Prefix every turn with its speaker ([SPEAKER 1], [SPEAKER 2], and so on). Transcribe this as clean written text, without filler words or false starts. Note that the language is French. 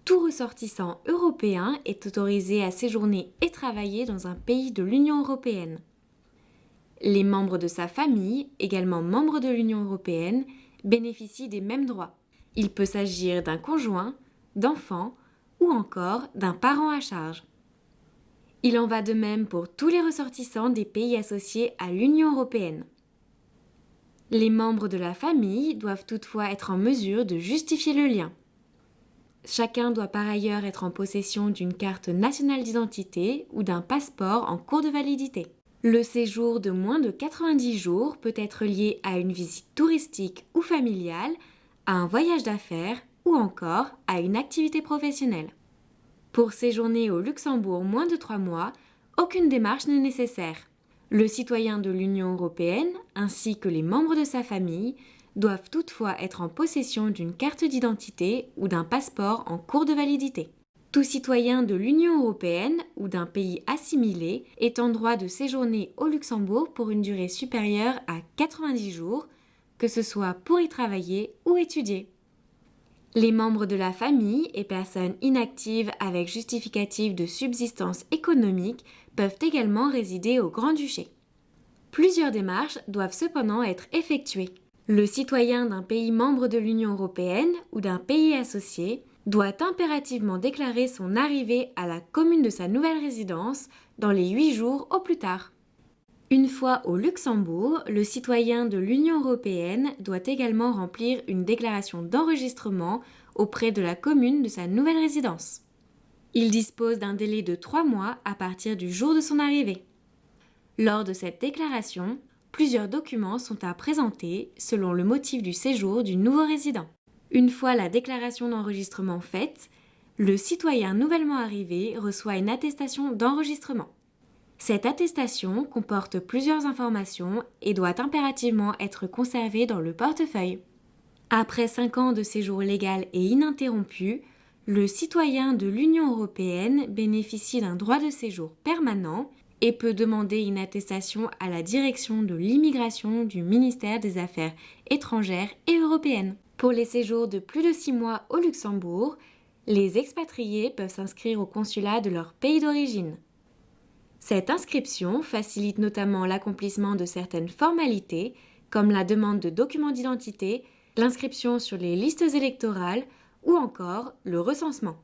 [SPEAKER 1] Tout ressortissant européen est autorisé à séjourner et travailler dans un pays de l'Union européenne. Les membres de sa famille, également membres de l'Union européenne, bénéficient des mêmes droits. Il peut s'agir d'un conjoint, d'enfants ou encore d'un parent à charge. Il en va de même pour tous les ressortissants des pays associés à l'Union européenne. Les membres de la famille doivent toutefois être en mesure de justifier le lien. Chacun doit par ailleurs être en possession d'une carte nationale d'identité ou d'un passeport en cours de validité. Le séjour de moins de 90 jours peut être lié à une visite touristique ou familiale, à un voyage d'affaires ou encore à une activité professionnelle. Pour séjourner au Luxembourg moins de 3 mois, aucune démarche n'est nécessaire. Le citoyen de l'Union européenne, ainsi que les membres de sa famille, doivent toutefois être en possession d'une carte d'identité ou d'un passeport en cours de validité. Tout citoyen de l'Union européenne ou d'un pays assimilé est en droit de séjourner au Luxembourg pour une durée supérieure à 90 jours, que ce soit pour y travailler ou étudier. Les membres de la famille et personnes inactives avec justificatif de subsistance économique peuvent également résider au Grand-Duché. Plusieurs démarches doivent cependant être effectuées. Le citoyen d'un pays membre de l'Union européenne ou d'un pays associé doit impérativement déclarer son arrivée à la commune de sa nouvelle résidence dans les 8 jours au plus tard. Une fois au Luxembourg, le citoyen de l'Union européenne doit également remplir une déclaration d'enregistrement auprès de la commune de sa nouvelle résidence. Il dispose d'un délai de 3 mois à partir du jour de son arrivée. Lors de cette déclaration, plusieurs documents sont à présenter selon le motif du séjour du nouveau résident. Une fois la déclaration d'enregistrement faite, le citoyen nouvellement arrivé reçoit une attestation d'enregistrement. Cette attestation comporte plusieurs informations et doit impérativement être conservée dans le portefeuille. Après 5 ans de séjour légal et ininterrompu, le citoyen de l'Union européenne bénéficie d'un droit de séjour permanent et peut demander une attestation à la direction de l'immigration du ministère des Affaires étrangères et européennes. Pour les séjours de plus de 6 mois au Luxembourg, les expatriés peuvent s'inscrire au consulat de leur pays d'origine. Cette inscription facilite notamment l'accomplissement de certaines formalités, comme la demande de documents d'identité, l'inscription sur les listes électorales ou encore le recensement.